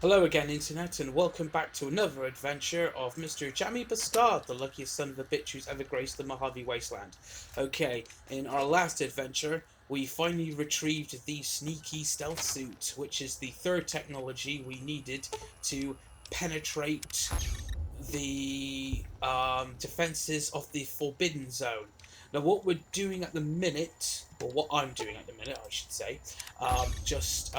Hello again, Internet, and welcome back to another adventure of Mr. Jammy B'Stard, the luckiest son of a bitch who's ever graced the Mojave Wasteland. Okay, in our last adventure, we finally retrieved the sneaky stealth suit, which is the third technology we needed to penetrate the defenses of the Forbidden Zone. Now, what we're doing at the minute, or what I'm doing at the minute, I should say, just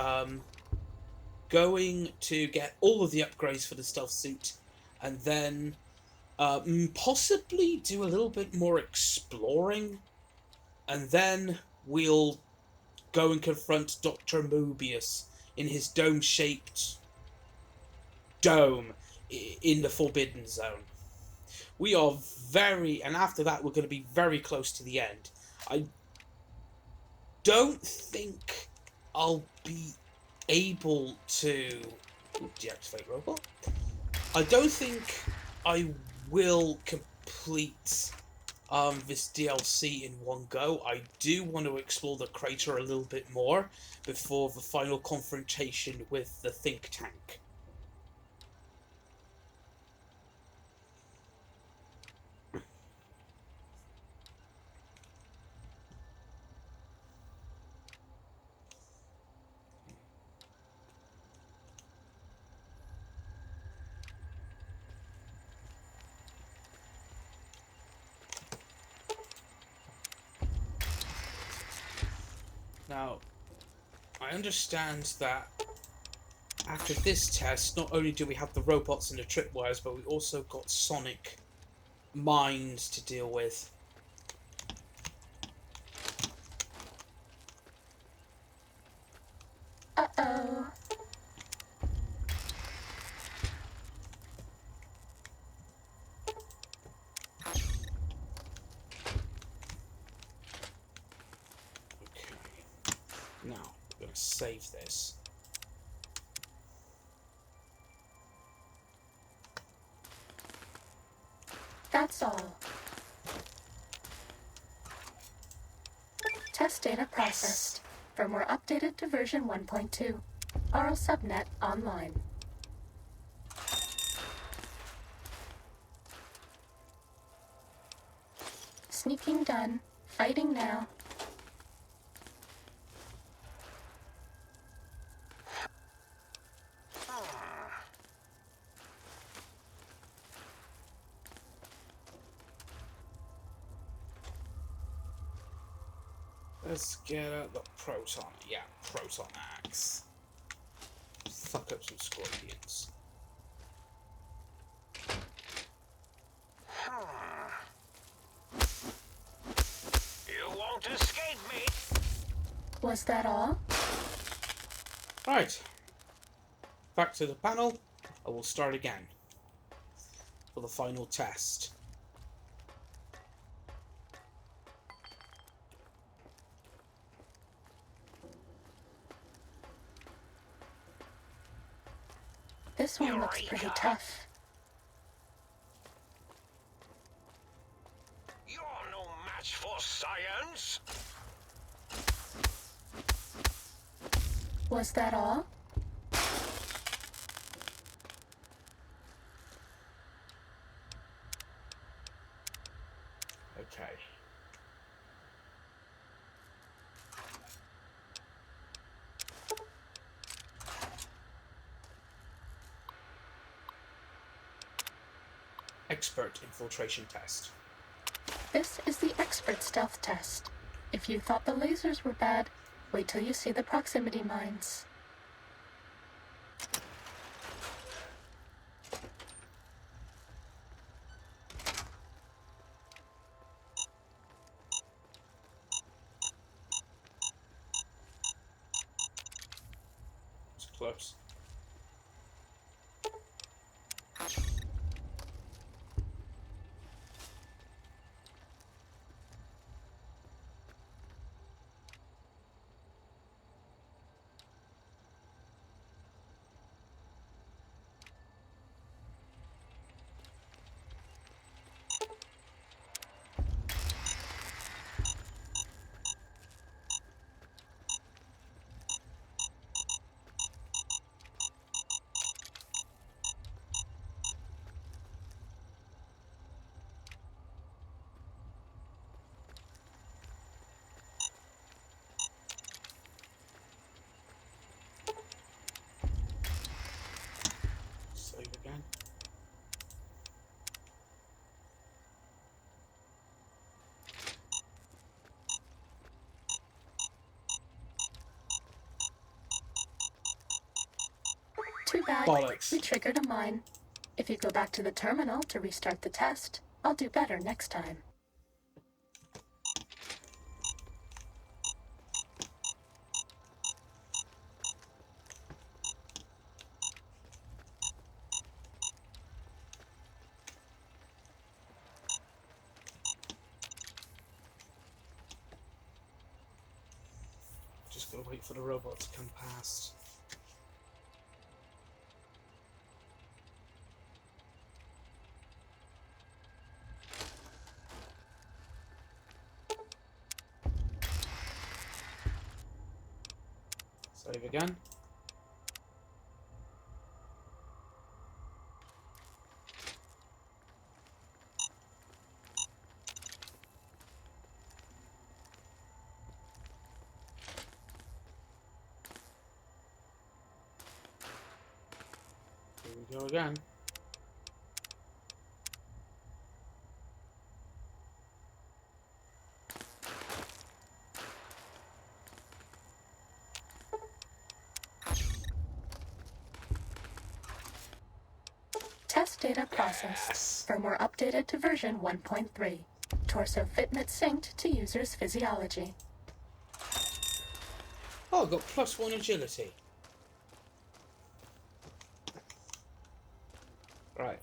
going to get all of the upgrades for the stealth suit, and then possibly do a little bit more exploring, and then we'll go and confront Dr. Mobius in his dome-shaped dome in the Forbidden Zone. We are and after that, we're going to be very close to the end. I don't think I'll be able to deactivate robot. I don't think I will complete this DLC in one go. I do want to explore the crater a little bit more before the final confrontation with the think tank. Now, I understand that after this test, not only do we have the robots and the tripwires, but we also got sonic mines to deal with. Uh-oh. Okay. Now, we're going to save this. That's all. Test data processed. Firmware updated to version 1.2. Oral subnet online. Sneaking done. Fighting now. Let's get out the proton. Yeah, proton axe. Fuck up some scorpions. You won't escape me! Was that all? Right. Back to the panel. I will start again for the final test. This one looks pretty tough. You're no match for science! Was that all? Okay. Expert infiltration test. This is the expert stealth test. If you thought the lasers were bad, wait till you see the proximity mines. It's close. Too bad. Bollocks. We triggered a mine. If you go back to the terminal to restart the test, I'll do better next time. Just gotta wait for the robot to come past. Save again. Here we go again. Test data processed. Yes. Firmware updated to version 1.3. Torso fitment synced to user's physiology. Oh, I've got +1 agility. Right.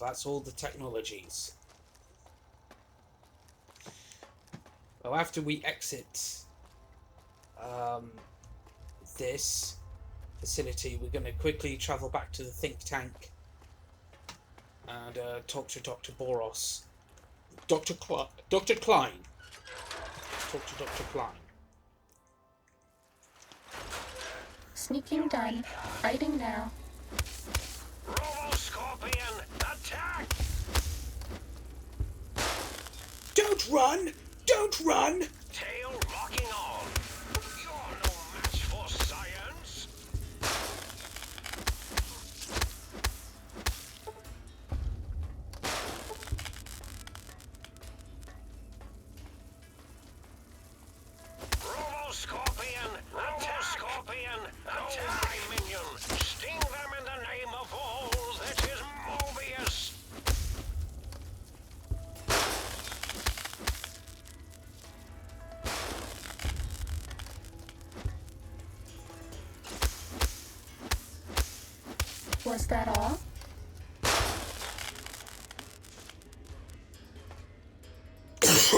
That's all the technologies. Well, after we exit this facility, we're going to quickly travel back to the think tank and talk to Dr. Boros. Dr. Klein. Talk to Dr. Klein. Sneaking done. Hiding now. Robo-Scorpion, attack! Don't run! Don't run! Tail locking on. You're no match for science. Robo-Scorpion, Robo-Scorpion, attack! Minion, sting them in the name of all that is Mobius. Was that all? There's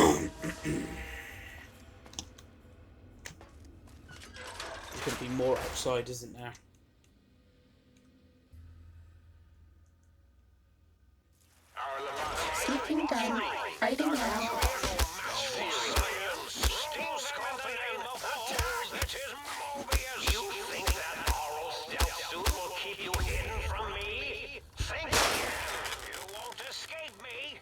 going to be more outside, isn't there? Sneaking done. Hiding now. You think that oral stealth suit will keep you hidden from me? Think again. You won't escape me.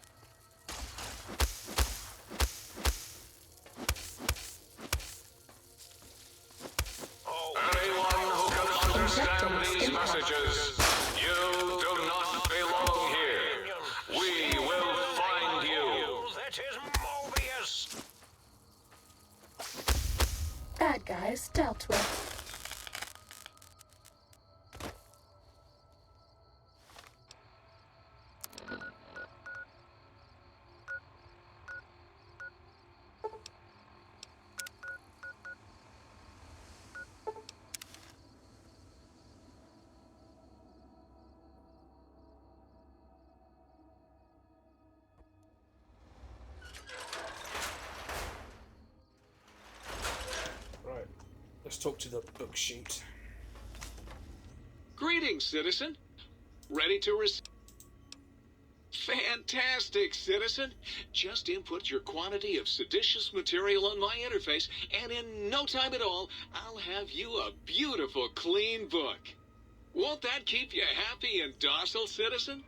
Anyone who can understand these messages, you do not belong here. We will find you. That is Mobius. Bad guys dealt with. Right. Let's talk to the book chute. Greetings, citizen. Ready to receive? Fantastic, citizen. Just input your quantity of seditious material on my interface, and in no time at all, I'll have you a beautiful, clean book. Won't that keep you happy and docile, citizen?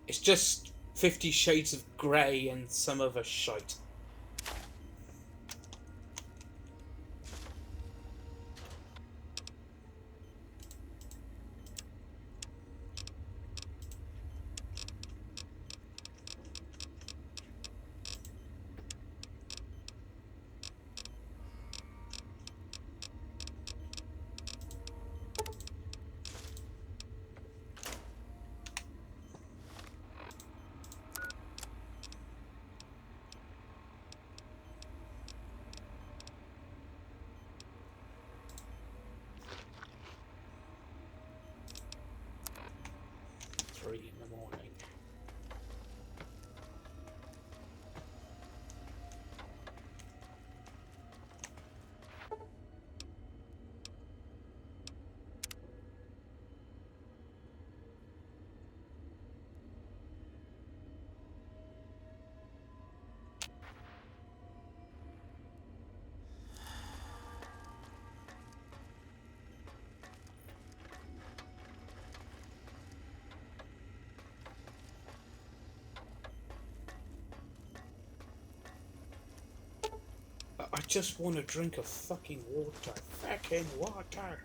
It's just 50 Shades of Grey and some other shite. just want to drink a fucking water. Fucking water.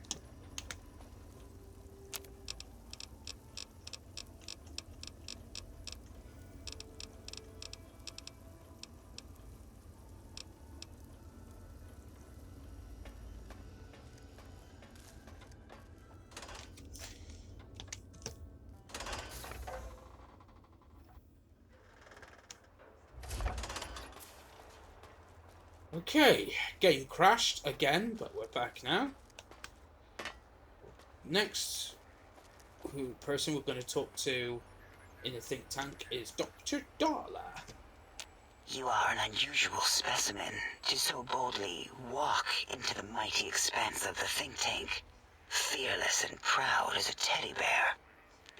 Okay, game crashed again, but we're back now. Next person we're going to talk to in the think tank is Dr. Darla. You are an unusual specimen to so boldly walk into the mighty expanse of the think tank, fearless and proud as a teddy bear.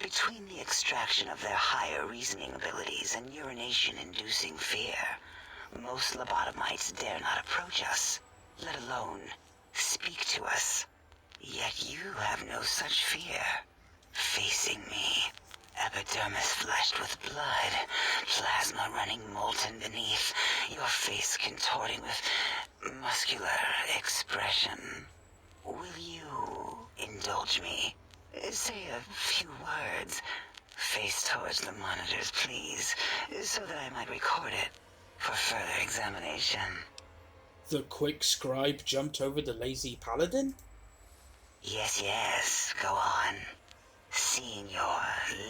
Between the extraction of their higher reasoning abilities and urination-inducing fear, most lobotomites dare not approach us, let alone speak to us. Yet you have no such fear. Facing me, epidermis fleshed with blood, plasma running molten beneath, your face contorting with muscular expression. Will you indulge me? Say a few words. Face towards the monitors, please, so that I might record it for further examination. The quick scribe jumped over the lazy paladin? Yes, go on. Seeing your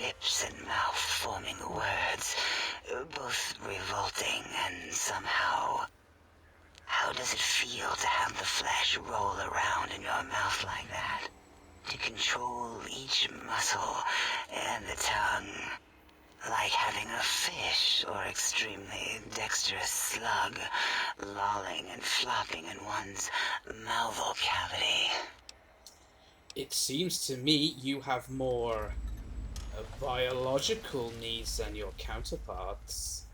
lips and mouth forming words, both revolting and somehow... How does it feel to have the flesh roll around in your mouth like that? To control each muscle and the tongue, like having a fish or extremely dexterous slug lolling and flopping in one's mouthal cavity. It seems to me you have more biological needs than your counterparts.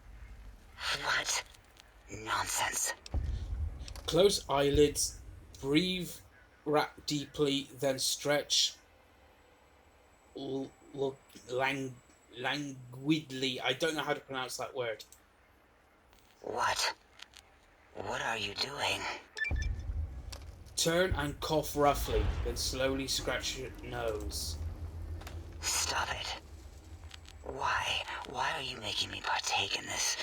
What nonsense. Close eyelids, breathe deeply, then stretch languidly. I don't know how to pronounce that word. What? What are you doing? Turn and cough roughly, then slowly scratch your nose. Stop it. Why? Why are you making me partake in this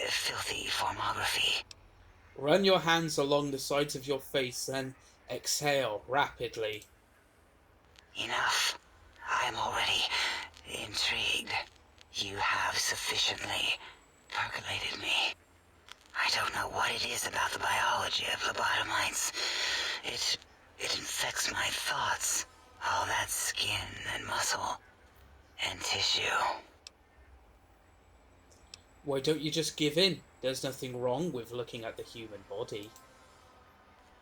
filthy formography? Run your hands along the sides of your face, then exhale rapidly. Enough. I am already intrigued. You have sufficiently percolated me. I don't know what it is about the biology of lobotomites. It infects my thoughts. All that skin and muscle and tissue. Why don't you just give in? There's nothing wrong with looking at the human body.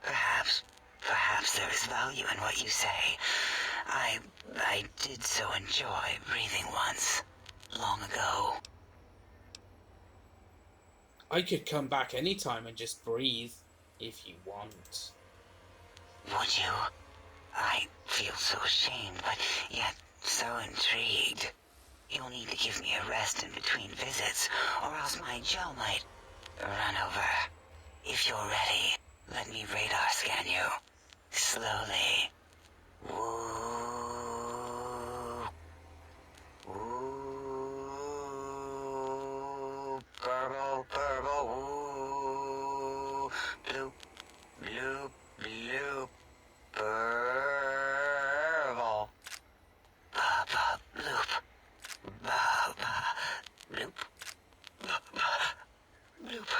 Perhaps there is value in what you say. I did so enjoy breathing once, long ago. I could come back anytime and just breathe, if you want. Would you? I feel so ashamed, but yet so intrigued. You'll need to give me a rest in between visits, or else my jaw might run over. If you're ready, let me radar scan you. Slowly. Woo. Woo. Purple, purple, woo. Bloop, bloop, bloop. Purple. Ba-ba, bloop. Ba-ba, bloop. Ba-ba, bloop.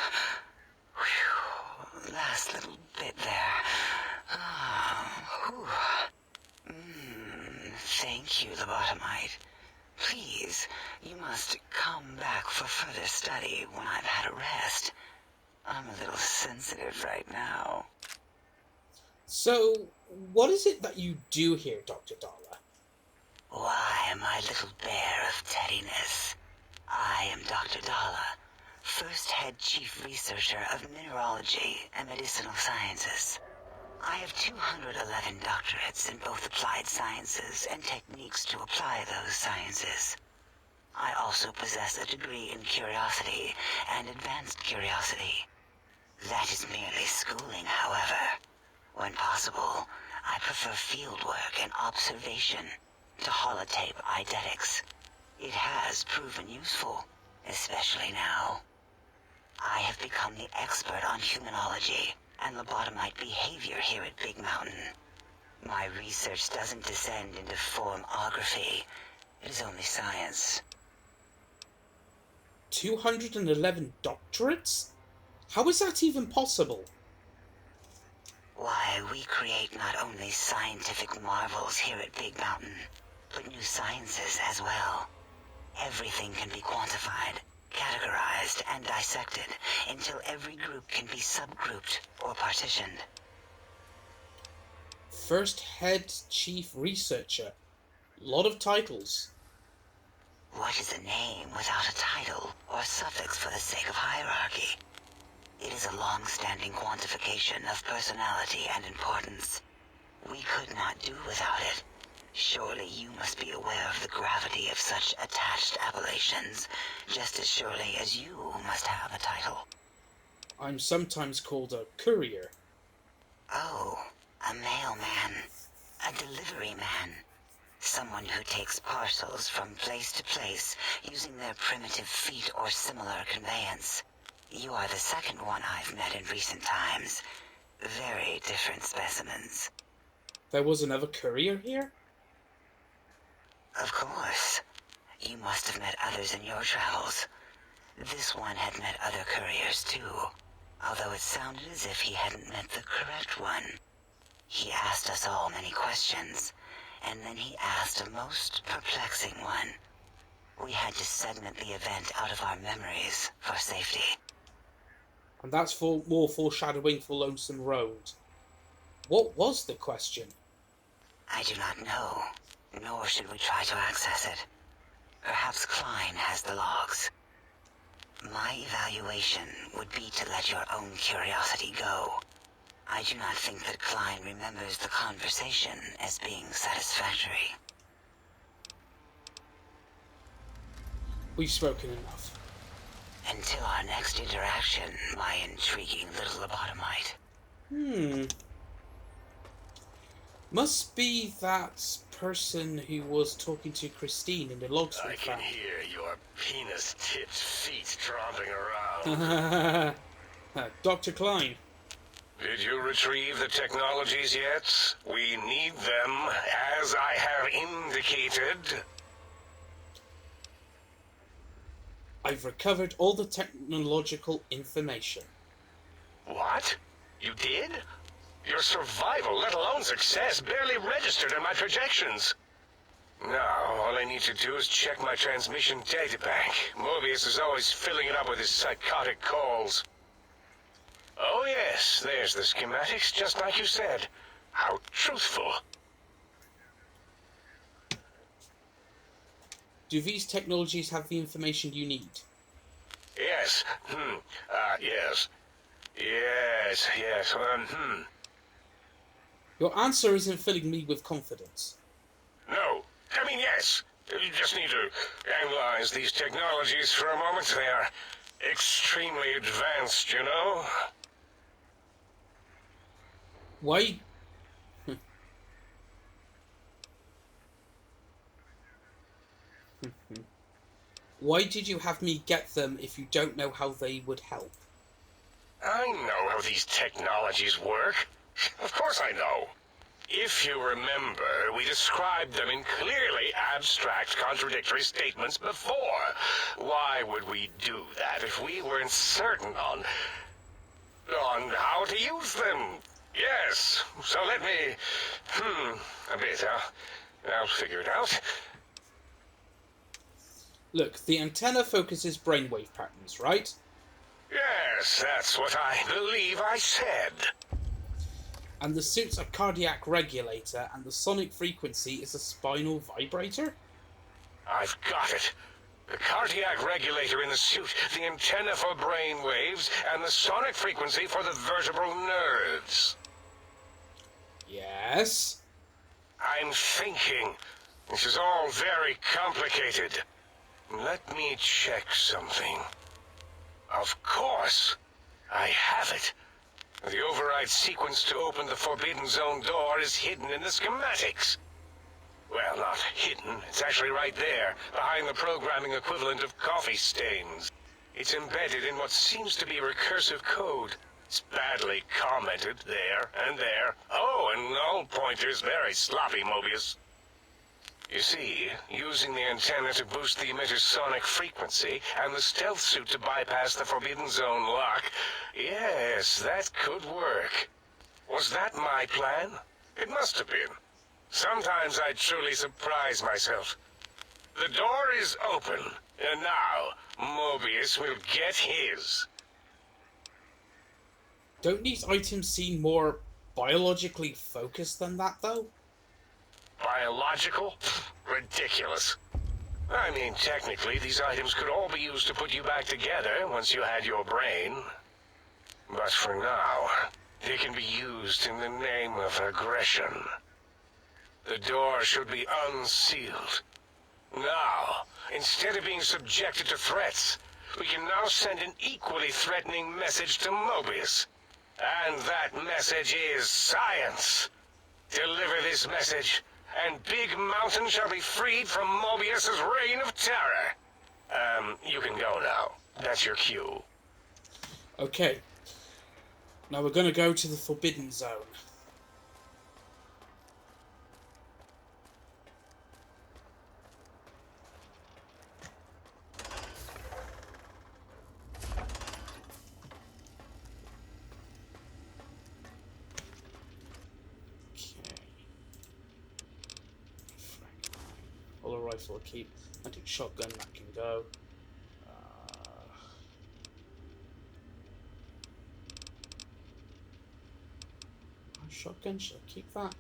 Whew. Last little bit there. Thank you, lobotomite. Please, you must come back for further study when I've had a rest. I'm a little sensitive right now. So, what is it that you do here, Dr. Darla? Why, my little bear of teddiness. I am Dr. Dalla, first head chief researcher of mineralogy and medicinal sciences. I have 211 doctorates in both applied sciences and techniques to apply those sciences. I also possess a degree in curiosity and advanced curiosity. That is merely schooling, however. When possible, I prefer fieldwork and observation to holotape eidetics. It has proven useful, especially now. I have become the expert on humanology and lobotomite behavior here at Big Mountain. My research doesn't descend into formography. It is only science. 211 doctorates? How is that even possible? Why, we create not only scientific marvels here at Big Mountain, but new sciences as well. Everything can be quantified, categorized, and dissected until every group can be subgrouped or partitioned. First head chief researcher. Lot of titles. What is a name without a title or suffix for the sake of hierarchy? It is a long-standing quantification of personality and importance. We could not do without it. Surely you must be aware of the gravity of such attached appellations, just as surely as you must have a title. I'm sometimes called a courier. Oh, a mailman. A delivery man. Someone who takes parcels from place to place using their primitive feet or similar conveyance. You are the second one I've met in recent times. Very different specimens. There was another courier here? Of course. You must have met others in your travels. This one had met other couriers too, although it sounded as if he hadn't met the correct one. He asked us all many questions, and then he asked a most perplexing one. We had to segment the event out of our memories for safety. And that's for more foreshadowing for Lonesome Road. What was the question? I do not know, nor should we try to access it. Perhaps Klein has the logs. My evaluation would be to let your own curiosity go. I do not think that Klein remembers the conversation as being satisfactory. We've spoken enough. Until our next interaction, my intriguing little lobotomite. Must be that person who was talking to Christine in the logs we I can found. hear your penis-tipped feet tromping around. Dr. Klein. Did you retrieve the technologies yet? We need them, as I have indicated. I've recovered all the technological information. What? You did? Your survival, let alone success, barely registered in my projections. Now, all I need to do is check my transmission databank. Mobius is always filling it up with his psychotic calls. Oh yes, there's the schematics, just like you said. How truthful. Do these technologies have the information you need? Yes. Yes. Yes. Your answer isn't filling me with confidence. No. I mean, yes. You just need to analyze these technologies for a moment. They are extremely advanced, you know? Why? Why did you have me get them if you don't know how they would help? I know how these technologies work. Of course I know. If you remember, we described them in clearly abstract, contradictory statements before. Why would we do that if we weren't certain on how to use them? Yes, so let me... a bit. I'll figure it out. Look, the antenna focuses brainwave patterns, right? Yes, that's what I believe I said. And the suit's a cardiac regulator, and the sonic frequency is a spinal vibrator? I've got it. The cardiac regulator in the suit, the antenna for brain waves, and the sonic frequency for the vertebral nerves. Yes? I'm thinking. This is all very complicated. Let me check something. Of course. I have it. The override sequence to open the Forbidden Zone door is hidden in the schematics. Well, not hidden. It's actually right there, behind the programming equivalent of coffee stains. It's embedded in what seems to be recursive code. It's badly commented there and there. Oh, and null pointer's very sloppy, Mobius. You see, using the antenna to boost the emitter's sonic frequency, and the stealth suit to bypass the Forbidden Zone lock, yes, that could work. Was that my plan? It must have been. Sometimes I truly surprise myself. The door is open, and now Mobius will get his. Don't these items seem more biologically focused than that, though? Biological? Ridiculous. I mean, technically, these items could all be used to put you back together once you had your brain. But for now, they can be used in the name of aggression. The door should be unsealed. Now, instead of being subjected to threats, we can now send an equally threatening message to Mobius. And that message is science. Deliver this message, and Big Mountain shall be freed from Mobius's reign of terror. You can go now. That's your cue. Okay. Now we're gonna go to the Forbidden Zone. Pull a rifle will keep. I think shotgun that can go. Shotgun, should I keep that?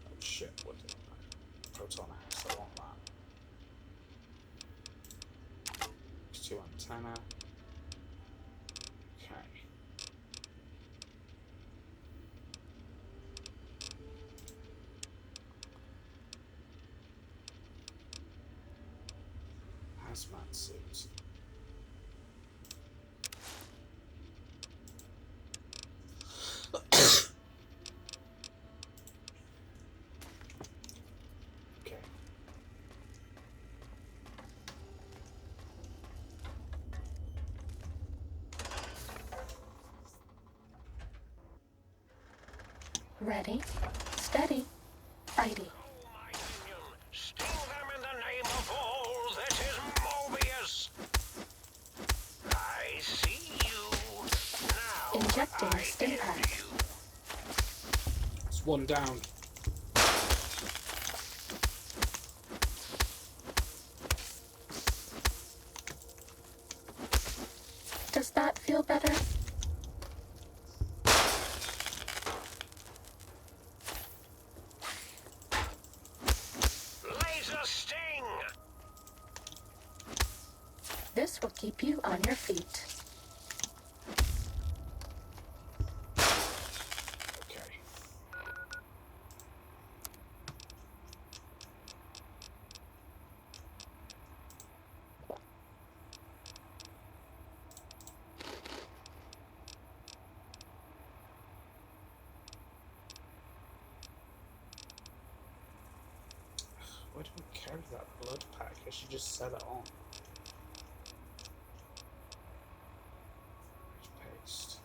Oh shit, what did I? Proton X, I want that. Two antenna. Okay. Hazmat suit. Okay. Ready, steady, fighty. My minion, sting them in the name of all that is Mobius. I see you. Now Injecting I sting end pack. you. It's one down. Does that feel better? Laser sting. This will keep you on your feet. Okay. Why do I carry that blood pack? I should just set it on. Paste.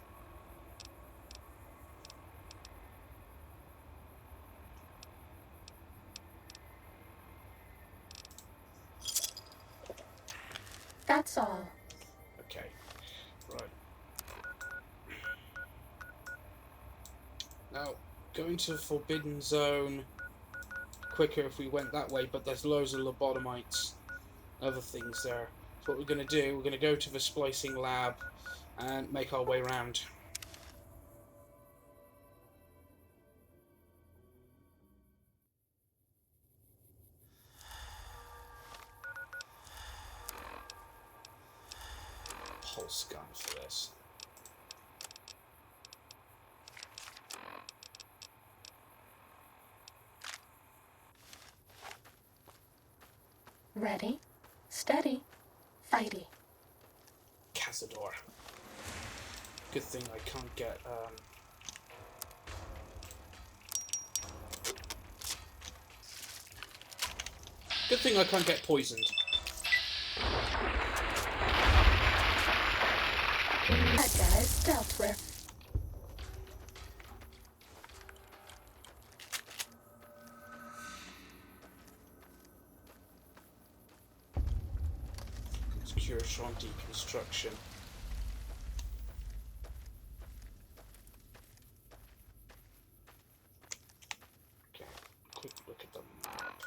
That's all. Okay. Right. Now, going to the Forbidden Zone quicker if we went that way, but there's loads of lobotomites, other things there. So what we're going to do, we're going to go to the splicing lab and make our way around. Pulse gun for this. Ready, Steady. Fighty. Cazador. Good thing I can't get, Good thing I can't get poisoned. That guy's dealt with. Secure strong deconstruction. Okay, quick look at the map.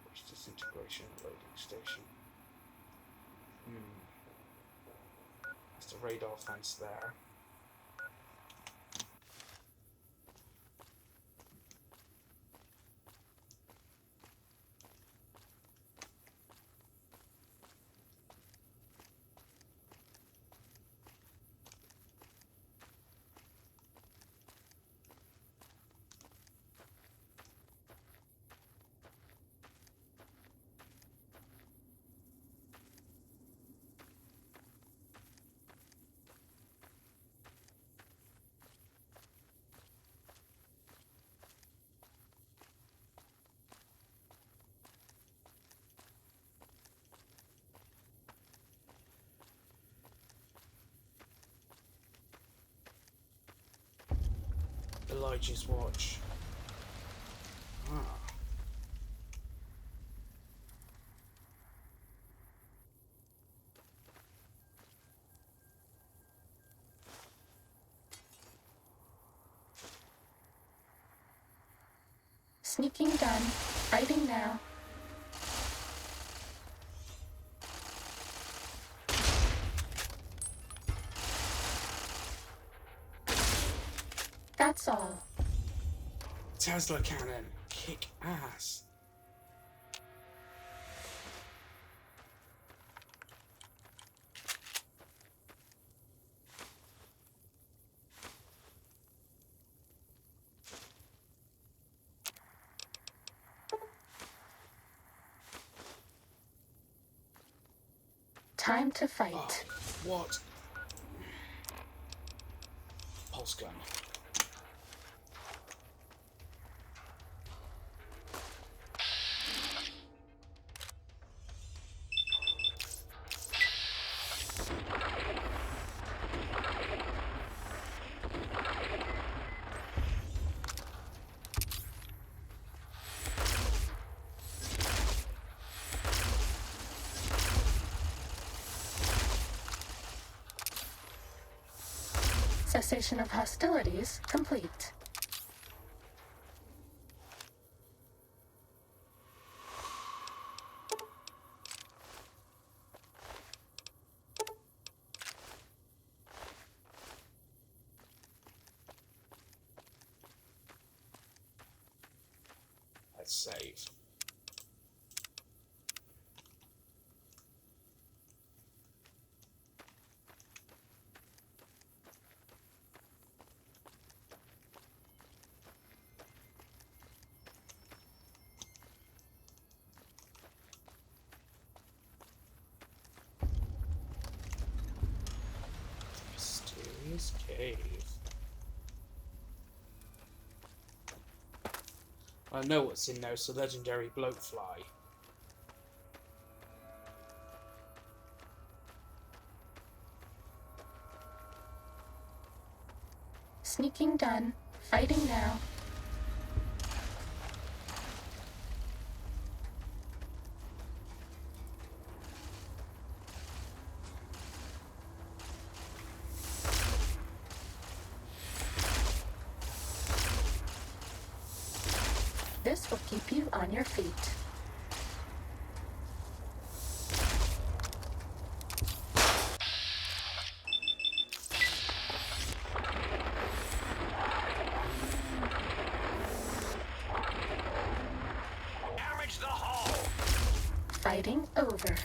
Where's disintegration loading station? There's the radar fence there. Elijah's watch. Ah. Sneaking done. Fighting now. That's all. Tesla cannon. Kick ass. Time to fight. Oh, what? Pulse gun. Cessation of hostilities complete. Let's save. Mysterious cave. I know what's in there, it's a legendary bloatfly. Sneaking done. Fighting now. This will keep you on your feet. Damage the hull! Fighting over.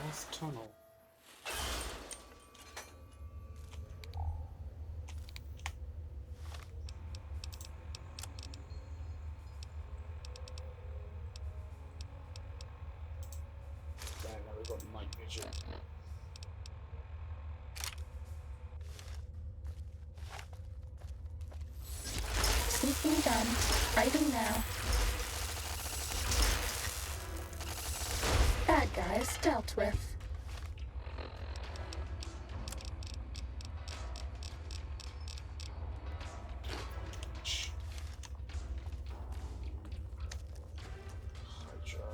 More Fourth tunnel. There, now we've got night vision. Sneaking done. Fighting now. Bad guys dealt with. Hydra.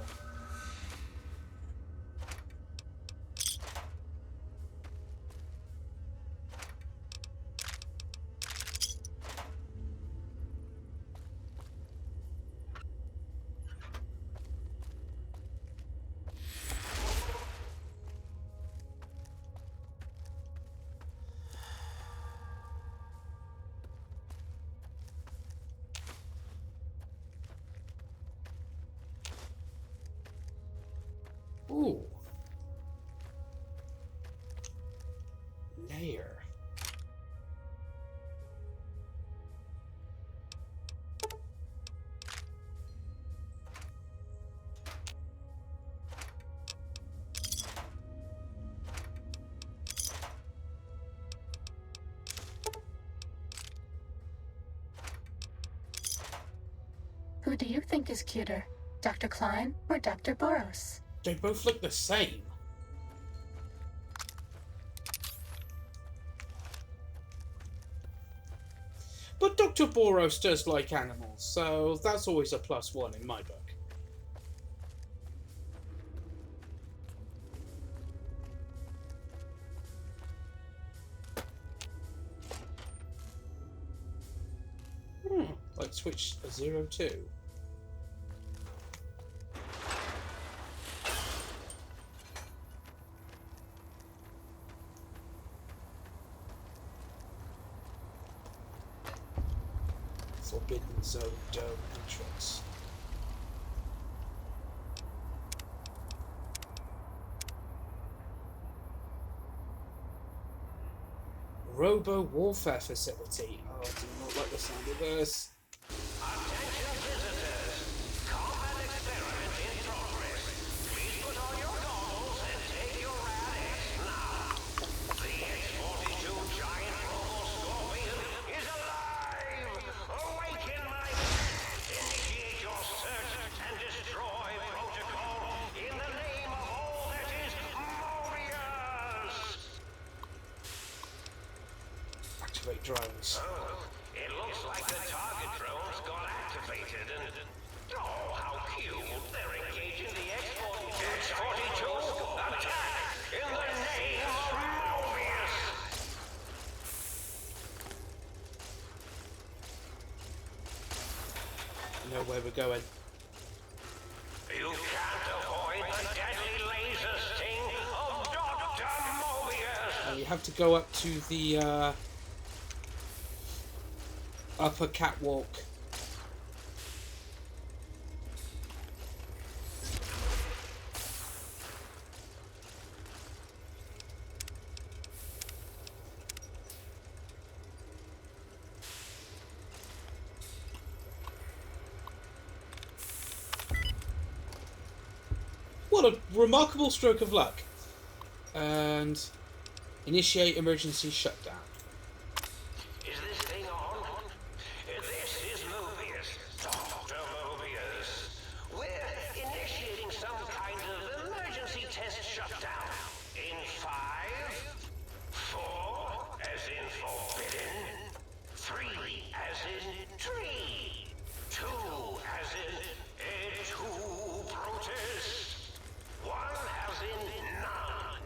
Ooh. Layer. Who do you think is cuter, Dr. Klein or Dr. Boros? They both look the same. But Dr. Boros does like animals, so that's always a +1 in my book. Like switch 02. Forbidden Zone Dome entrance. Robo Warfare Facility. Oh, I do not like the sound of this. Attention visitors. Combat experiment in progress. Please put on your goggles and take your rad-X now. The X-42 giant robo-scorpion is alive! Awaken, my men! Initiate your search and destroy protocol in the name of all that is Mobius! Activate drones. Oh, it looks like the target drones got activated and... Oh, how cute! They're engaging the X-42. Attack in the name of Mobius! You know where we're going. You can't avoid the deadly laser sting of Dr. Mobius! You have to go up to the upper catwalk. What a remarkable stroke of luck. And initiate emergency shutdown. Is this thing on? This is Mobius, Dr. Mobius. We're initiating some kind of emergency test shutdown. In 5, 4, as in forbidden, 3, as in tree, 2, as in 2 protest, 1 as in none.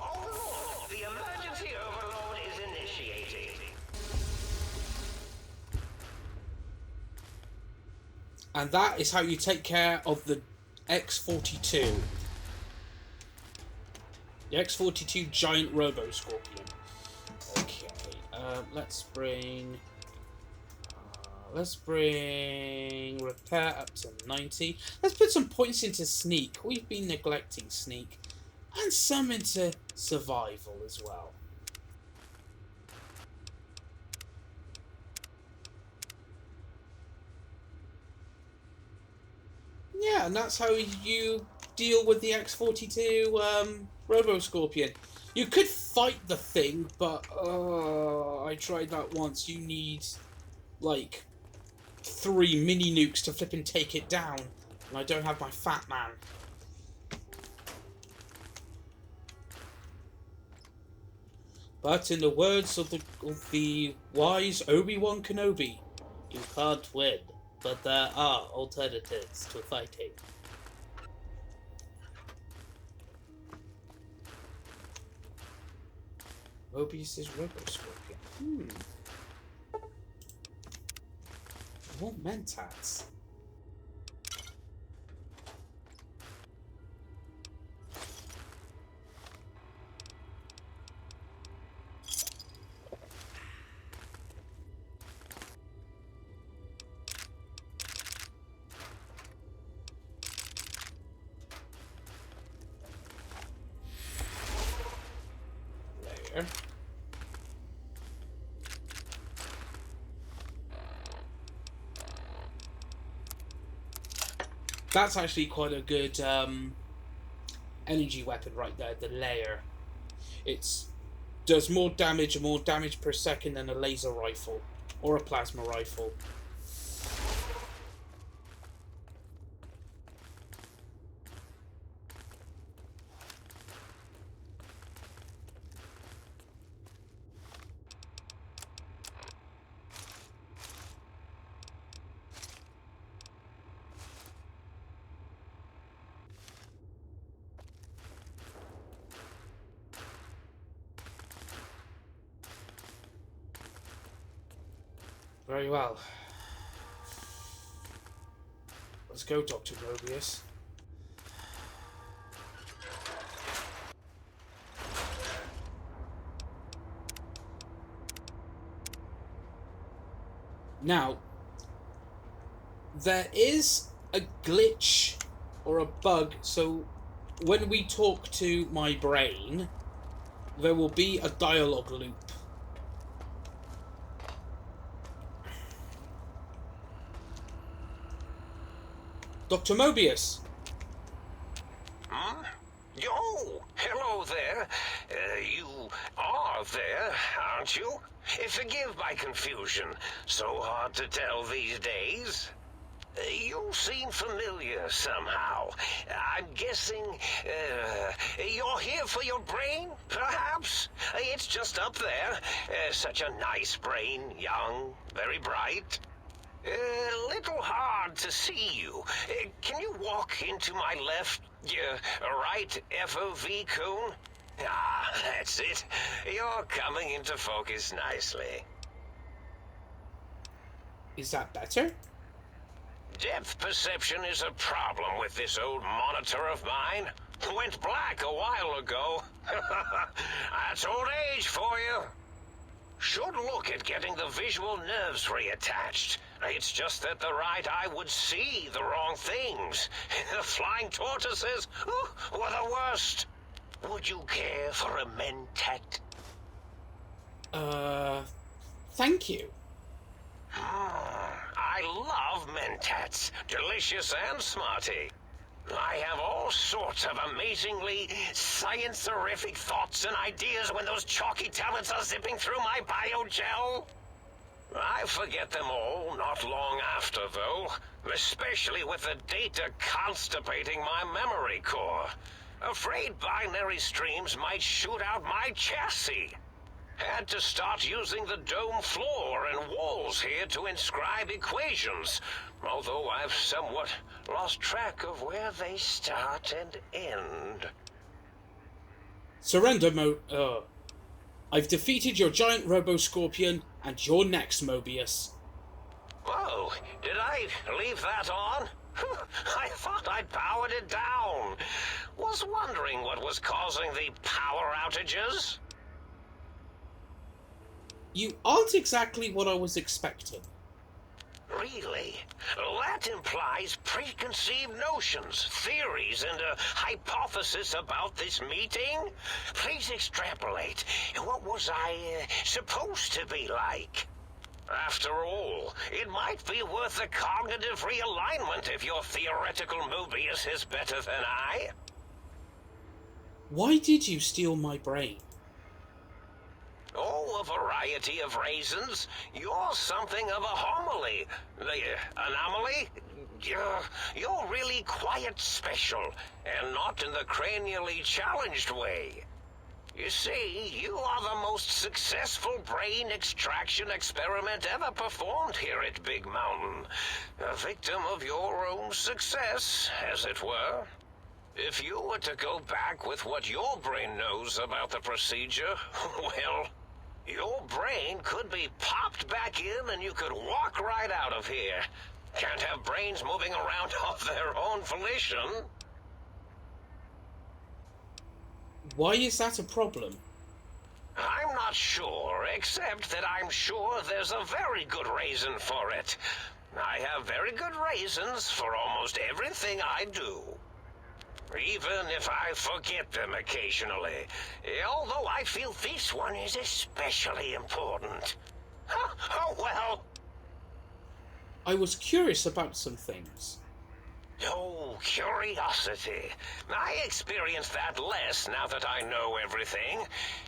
Overlord, the emergency overload is initiating. And that is how you take care of the X-42. The X-42 giant robo-scorpion. Okay, let's bring repair up to 90. Let's put some points into sneak. We've been neglecting sneak. and some into survival as well. Yeah, and that's how you deal with the X-42 Robo-Scorpion. You could fight the thing, but I tried that once. You need, like, 3 mini-nukes to flip and take it down, and I don't have my Fat Man. But in the words of the wise Obi-Wan Kenobi, you can't win, but there are alternatives to fighting. Mobius' Robo-Scorpion. More Mentats. There. That's actually quite a good energy weapon right there, the layer. It does more damage per second than a laser rifle or a plasma rifle. Very well. Let's go, Dr. Mobius. Now, there is a glitch or a bug, so when we talk to my brain, there will be a dialogue loop. Dr. Mobius! Huh? Oh, hello there. You are there, aren't you? Forgive my confusion. So hard to tell these days. You seem familiar somehow. I'm guessing, you're here for your brain, perhaps? It's just up there. Such a nice brain, young, very bright. Little hard to see you. Can you walk into my left, right FOV cone? Ah, that's it. You're coming into focus nicely. Is that better? Depth perception is a problem with this old monitor of mine. Went black a while ago. That's old age for you. Should look at getting the visual nerves reattached. It's just that the right eye would see the wrong things. The flying tortoises were the worst. Would you care for a mentat? Thank you. I love mentats. Delicious and smarty. I have all sorts of amazingly science-terrific thoughts and ideas when those chalky tablets are zipping through my biogel. I forget them all not long after, though, especially with the data constipating my memory core. Afraid binary streams might shoot out my chassis. Had to start using the dome floor and walls here to inscribe equations, although I've somewhat lost track of where they start and end. Surrender, I've defeated your giant Robo-Scorpion, and you're next, Mobius. Whoa, did I leave that on? I thought I'd powered it down. Was wondering what was causing the power outages. You aren't exactly what I was expecting. Really? That implies preconceived notions, theories, and a hypothesis about this meeting? Please extrapolate. What was I supposed to be like? After all, it might be worth a cognitive realignment if your theoretical Mobius is better than I. Why did you steal my brain? Oh, a variety of reasons. You're something of a homily. Anomaly? You're really quite special, and not in the cranially challenged way. You see, you are the most successful brain extraction experiment ever performed here at Big Mountain. A victim of your own success, as it were. If you were to go back with what your brain knows about the procedure, well, your brain could be popped back in and you could walk right out of here. Can't have brains moving around of their own volition. Why is that a problem? I'm not sure, except that I'm sure there's a very good reason for it. I have very good reasons for almost everything I do. Even if I forget them occasionally. Although I feel this one is especially important. Oh well. I was curious about some things. Oh, curiosity. I experience that less now that I know everything.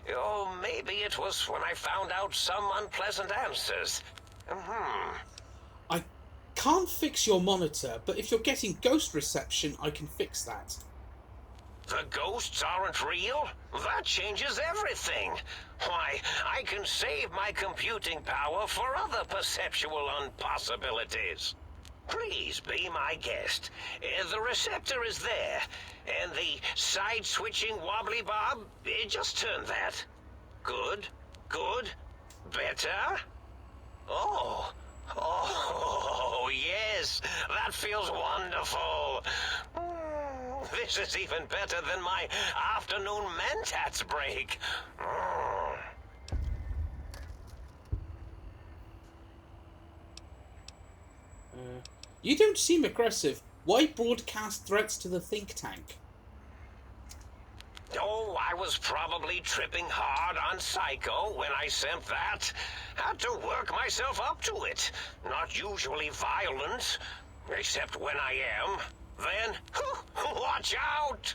Or maybe it was when I found out some unpleasant answers. I can't fix your monitor, but if you're getting ghost reception, I can fix that. The ghosts aren't real? That changes everything. Why, I can save my computing power for other perceptual impossibilities. Please be my guest. The receptor is there, and the side-switching wobbly bob, just turn that. Good, good, better. Oh, yes, that feels wonderful. This is even better than my afternoon mentats break. You don't seem aggressive. Why broadcast threats to the think tank? Oh, I was probably tripping hard on Psycho when I sent that. Had to work myself up to it. Not usually violent, except when I am. Then, watch out!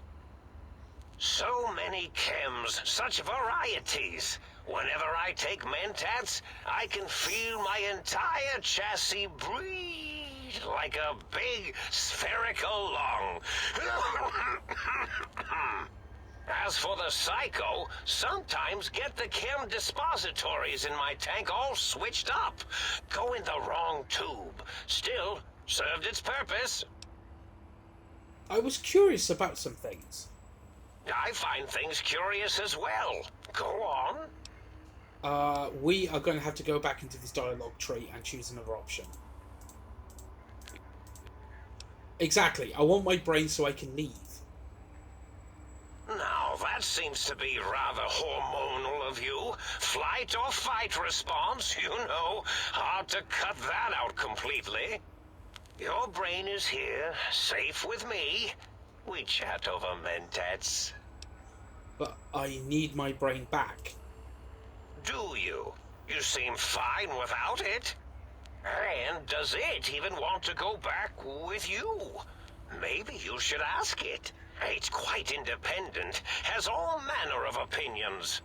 So many chems, such varieties. Whenever I take mentats, I can feel my entire chassis breathe like a big spherical lung. As for the Psycho, sometimes get the chem dispositories in my tank all switched up. Go in the wrong tube. Still, served its purpose. I was curious about some things. I find things curious as well. Go on. We are going to have to go back into this dialogue tree and choose another option. Exactly. I want my brain so I can leave. Now, that seems to be rather hormonal of you. Flight or fight response, you know. Hard to cut that out completely. Your brain is here, safe with me. We chat over mentats. But I need my brain back. Do you? You seem fine without it. And does it even want to go back with you? Maybe you should ask it. It's quite independent, has all manner of opinions.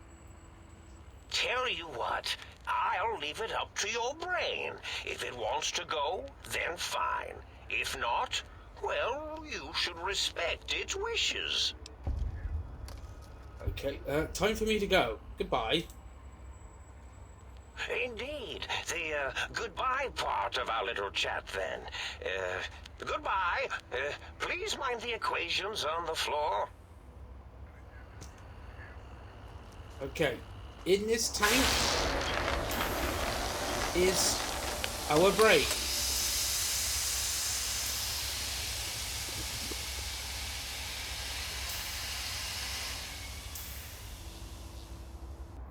Tell you what, I'll leave it up to your brain. If it wants to go, then fine. If not, well, you should respect its wishes. Okay, time for me to go. Goodbye. Indeed. The goodbye part of our little chat, then. Goodbye. Please mind the equations on the floor. Okay, in this tank is our brain.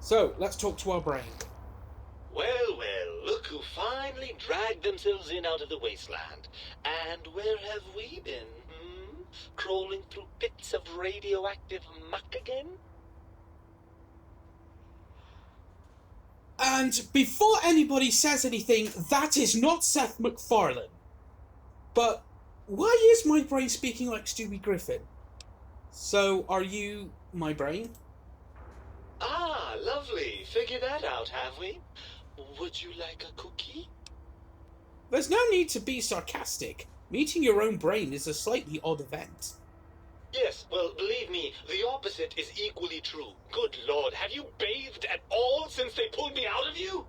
So, let's talk to our brain. Well, well, look who finally finally dragged themselves in out of the wasteland. And where have we been? Crawling through pits of radioactive muck again? And before anybody says anything, that is not Seth MacFarlane. But why is my brain speaking like Stewie Griffin? So, are you my brain? Ah, lovely. Figured that out, have we? Would you like a cookie? There's no need to be sarcastic. Meeting your own brain is a slightly odd event. Yes, well, believe me, the opposite is equally true. Good Lord, have you bathed at all since they pulled me out of you?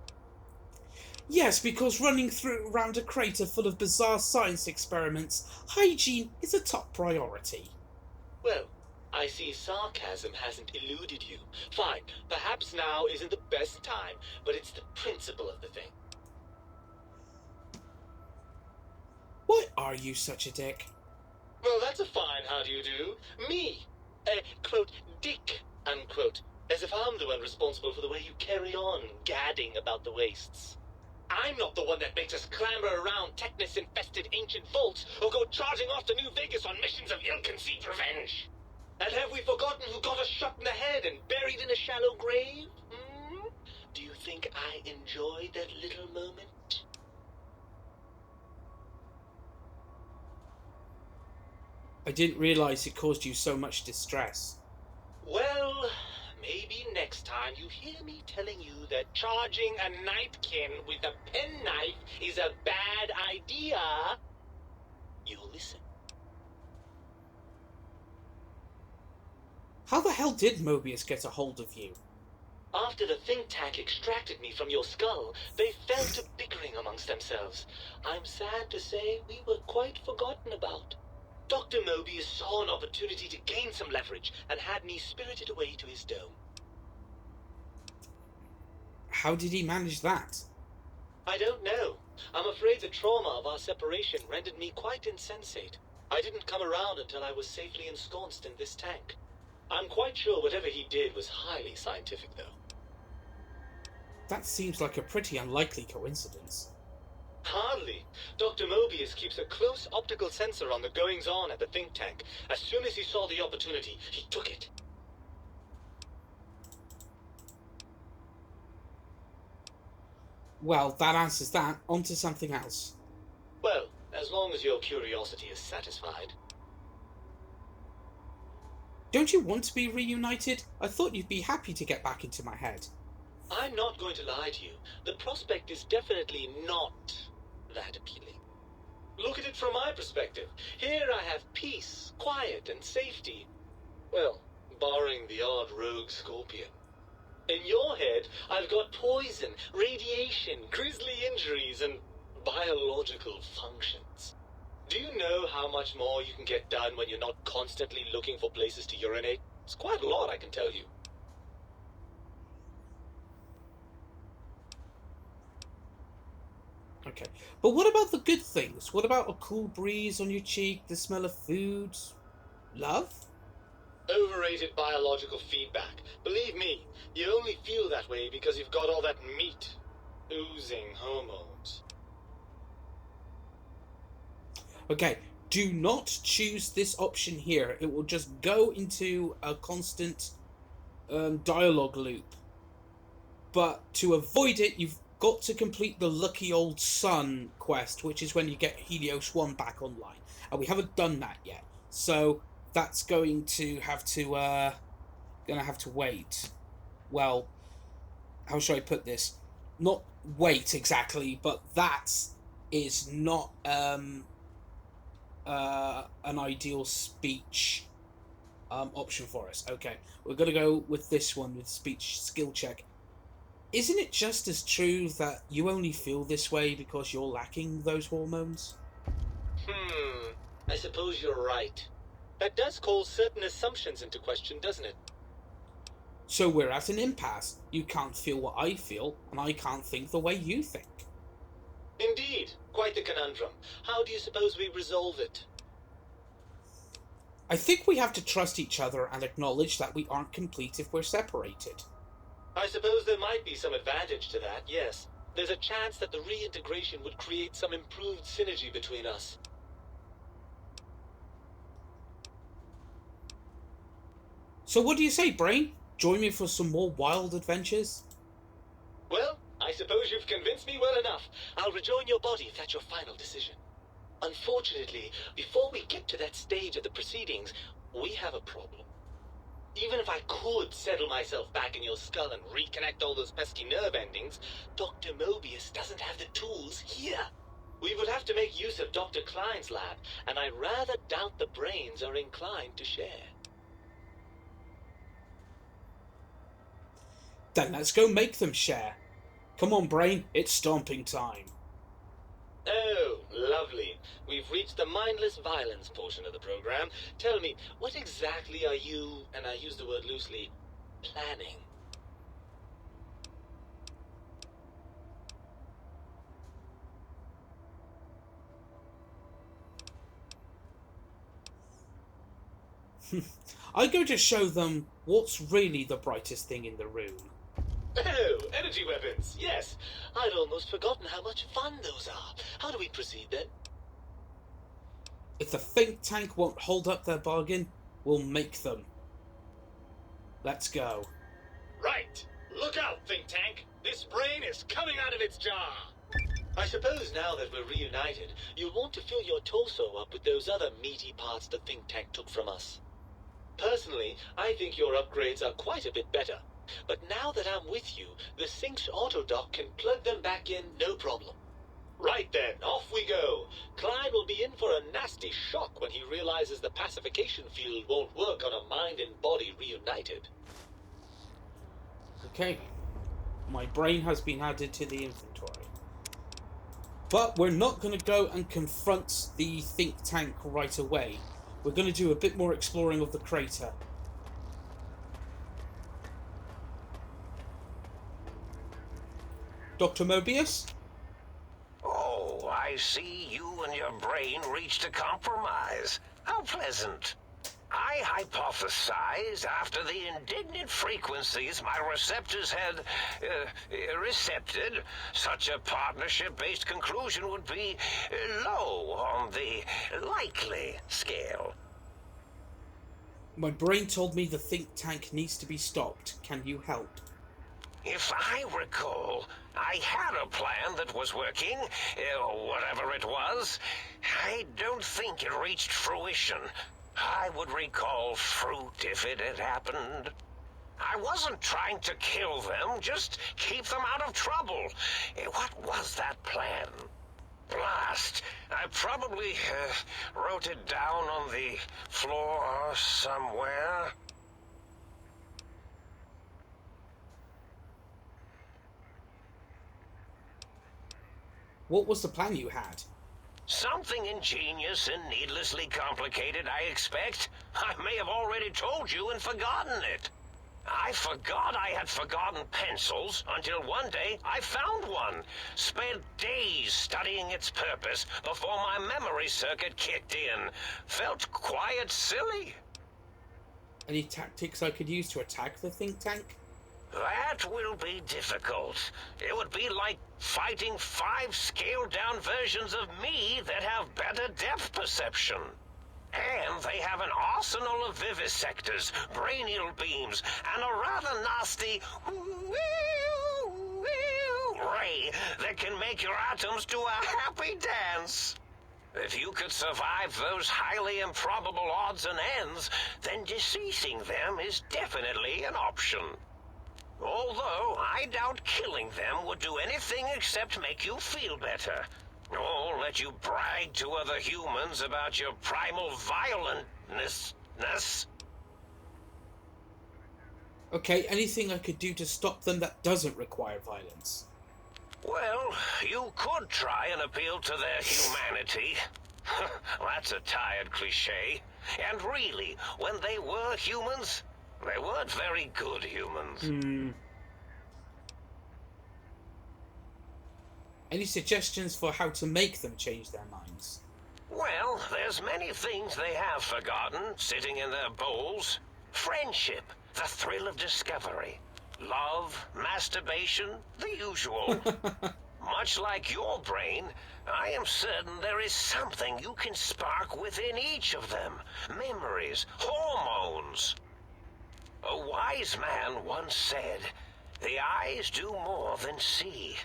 Yes, because running around a crater full of bizarre science experiments, hygiene is a top priority. Well, I see sarcasm hasn't eluded you. Fine, perhaps now isn't the best time, but it's the principle of the thing. Why are you such a dick? Well, that's a fine how do you do. Me, quote, dick, unquote, as if I'm the one responsible for the way you carry on gadding about the wastes. I'm not the one that makes us clamber around Technus-infested ancient vaults or go charging off to New Vegas on missions of ill-conceived revenge. And have we forgotten who got us shot in the head and buried in a shallow grave? Do you think I enjoyed that little moment? I didn't realise it caused you so much distress. Well, maybe next time you hear me telling you that charging a napkin with a penknife is a bad idea, you'll listen. How the hell did Mobius get a hold of you? After the think tank extracted me from your skull, they fell to bickering amongst themselves. I'm sad to say we were quite forgotten about. Dr. Mobius saw an opportunity to gain some leverage and had me spirited away to his dome. How did he manage that? I don't know. I'm afraid the trauma of our separation rendered me quite insensate. I didn't come around until I was safely ensconced in this tank. I'm quite sure whatever he did was highly scientific, though. That seems like a pretty unlikely coincidence. Hardly. Dr. Mobius keeps a close optical sensor on the goings-on at the think tank. As soon as he saw the opportunity, he took it. Well, that answers that. On to something else. Well, as long as your curiosity is satisfied. Don't you want to be reunited? I thought you'd be happy to get back into my head. I'm not going to lie to you. The prospect is definitely not that appealing. Look at it from my perspective. Here I have peace, quiet, and safety. Well, barring the odd rogue scorpion. In your head, I've got poison, radiation, grisly injuries, and biological functions. Do you know how much more you can get done when you're not constantly looking for places to urinate? It's quite a lot, I can tell you. Okay, but what about the good things? What about a cool breeze on your cheek, the smell of food? Love? Overrated biological feedback. Believe me, you only feel that way because you've got all that meat. Oozing hormones. Okay, do not choose this option here. It will just go into a constant dialogue loop. But to avoid it, you've got to complete the Lucky Old Sun quest, which is when you get Helios 1 back online. And we haven't done that yet. So that's going to have to wait. Well, how should I put this? Not wait exactly, but that is not an ideal speech option for us. Okay, we're going to go with this one, with speech skill check. Isn't it just as true that you only feel this way because you're lacking those hormones? I suppose you're right. That does call certain assumptions into question, doesn't it? So we're at an impasse. You can't feel what I feel, and I can't think the way you think. Indeed. Quite the conundrum. How do you suppose we resolve it? I think we have to trust each other and acknowledge that we aren't complete if we're separated. I suppose there might be some advantage to that, yes. There's a chance that the reintegration would create some improved synergy between us. So what do you say, Brain? Join me for some more wild adventures? Well, I suppose you've convinced me well enough. I'll rejoin your body if that's your final decision. Unfortunately, before we get to that stage of the proceedings, we have a problem. Even if I could settle myself back in your skull and reconnect all those pesky nerve endings, Dr. Mobius doesn't have the tools here. We would have to make use of Dr. Klein's lab, and I rather doubt the brains are inclined to share. Then let's go make them share. Come on, Brain, it's stomping time. Oh, lovely. We've reached the mindless violence portion of the program. Tell me, what exactly are you, and I use the word loosely, planning? I'm going to show them what's really the brightest thing in the room. Oh, energy weapons, yes. I'd almost forgotten how much fun those are. How do we proceed then? If the think tank won't hold up their bargain, we'll make them. Let's go. Right. Look out, think tank. This brain is coming out of its jar. I suppose now that we're reunited, you'll want to fill your torso up with those other meaty parts the think tank took from us. Personally, I think your upgrades are quite a bit better. But now that I'm with you, the Sync's autodock can plug them back in no problem. Right then, off we go. Klein will be in for a nasty shock when he realizes the pacification field won't work on a mind and body reunited. Okay. My brain has been added to the inventory. But we're not going to go and confront the think tank right away. We're going to do a bit more exploring of the crater. Dr. Mobius? Oh, I see you and your brain reached a compromise. How pleasant. I hypothesized after the indignant frequencies my receptors had recepted, such a partnership-based conclusion would be low on the likely scale. My brain told me the think tank needs to be stopped. Can you help? If I recall, I had a plan that was working, whatever it was. I don't think it reached fruition. I would recall fruit if it had happened. I wasn't trying to kill them, just keep them out of trouble. What was that plan? Blast. I probably wrote it down on the floor somewhere. What was the plan you had? Something ingenious and needlessly complicated, I expect. I may have already told you and forgotten it. I forgot I had forgotten pencils until one day I found one. Spent days studying its purpose before my memory circuit kicked in. Felt quite silly. Any tactics I could use to attack the think tank? That will be difficult. It would be like fighting 5 scaled-down versions of me that have better depth perception. And they have an arsenal of vivisectors, brainial beams, and a rather nasty ray that can make your atoms do a happy dance. If you could survive those highly improbable odds and ends, then deceasing them is definitely an option. Although I doubt killing them would do anything except make you feel better. Or let you brag to other humans about your primal violentness. Okay, anything I could do to stop them that doesn't require violence? Well, you could try and appeal to their humanity. That's a tired cliche. And really, when they were humans, they weren't very good humans. Any suggestions for how to make them change their minds? Well, there's many things they have forgotten, sitting in their bowls. Friendship, the thrill of discovery. Love, masturbation, the usual. Much like your brain, I am certain there is something you can spark within each of them. Memories, hormones. A wise man once said, "The eyes do more than see.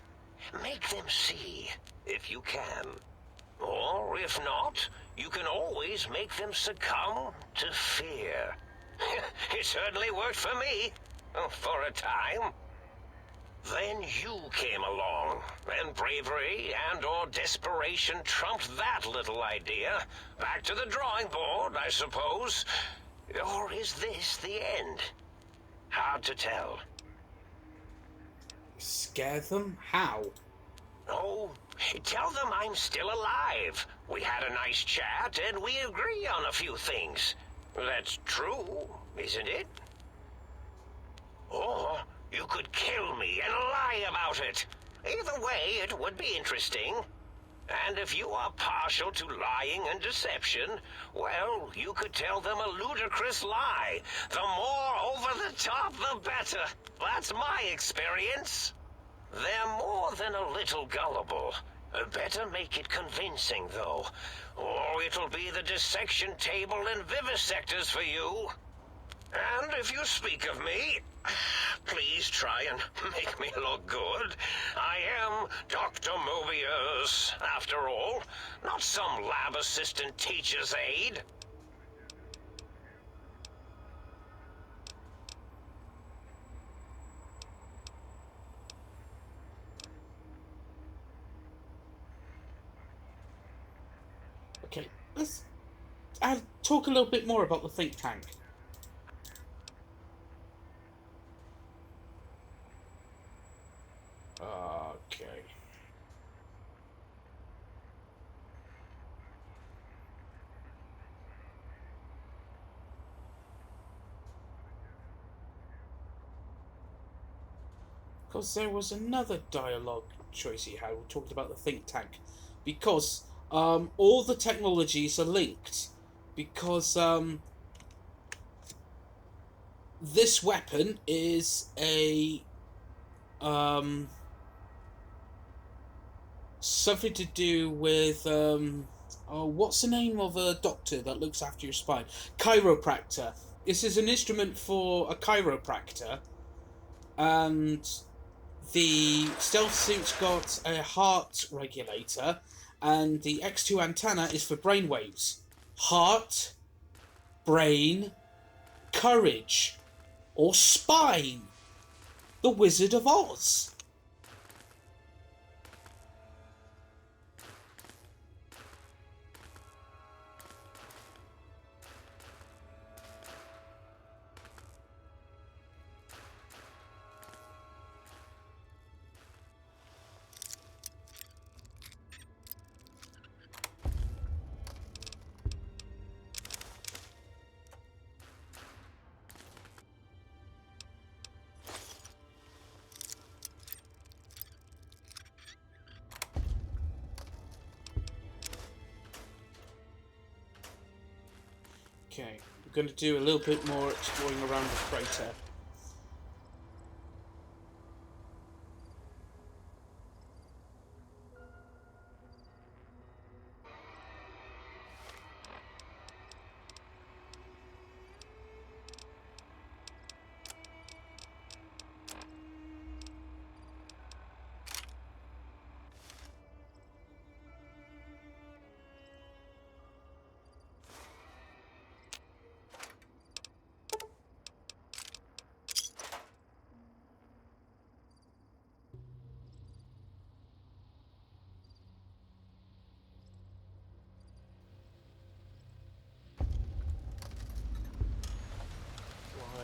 Make them see, if you can. Or, if not, you can always make them succumb to fear." It certainly worked for me, for a time. Then you came along, and bravery and/or desperation trumped that little idea. Back to the drawing board, I suppose. Or is this the end? Hard to tell. Scare them? How? Oh, tell them I'm still alive. We had a nice chat, and we agree on a few things. That's true, isn't it? Or you could kill me and lie about it. Either way, it would be interesting. And if you are partial to lying and deception, well, you could tell them a ludicrous lie. The more over the top, the better. That's my experience. They're more than a little gullible. Better make it convincing, though, or it'll be the dissection table and vivisectors for you. And if you speak of me, please try and make me look good. I am Dr. Mobius, after all, not some lab assistant teacher's aide. Okay, let's talk a little bit more about the think tank. Okay. Because there was another dialogue choice he had. We talked about the think tank. Because all the technologies are linked. Because this weapon is a something to do with what's the name of a doctor that looks after your spine? Chiropractor. This is an instrument for a chiropractor, and the stealth suit's got a heart regulator, and the X2 antenna is for brainwaves. Heart, brain, courage, or spine. The Wizard of Oz. Okay, we're going to do a little bit more exploring around the crater.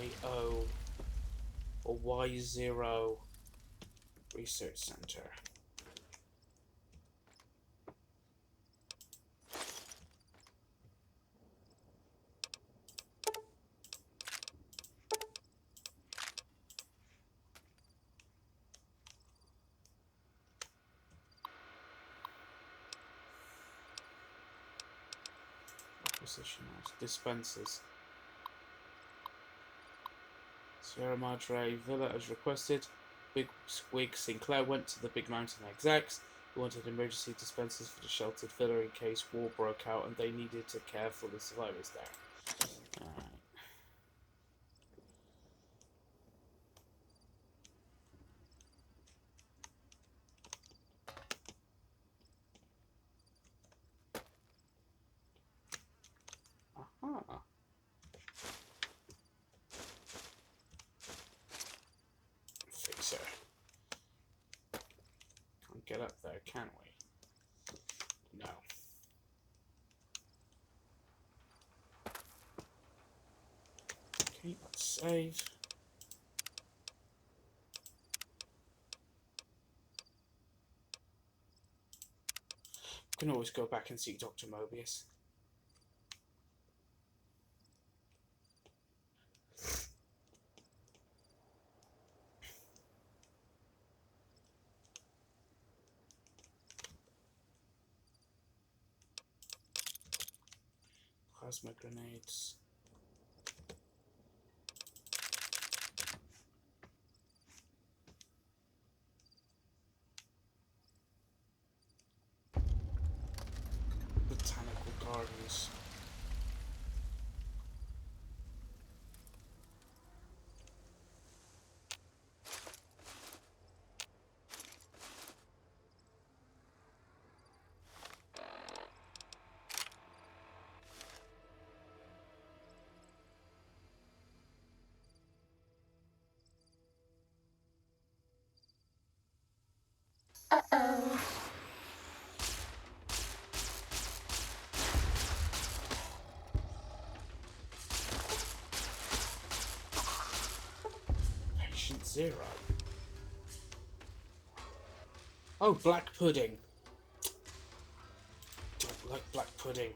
Y0 or Y0 Research Center. Acquisition dispensers. Sierra Madre Villa as requested. big wig, Sinclair went to the Big Mountain execs who wanted emergency dispensers for the sheltered villa in case war broke out and they needed to care for the survivors there. Alright. Aha. Fixer. Can't get up there, can we? No. Okay, let's save. We can always go back and see Dr. Mobius. Plasma grenades. Botanical gardens. Uh-oh. Patient 0. Oh, black pudding. Don't like black pudding.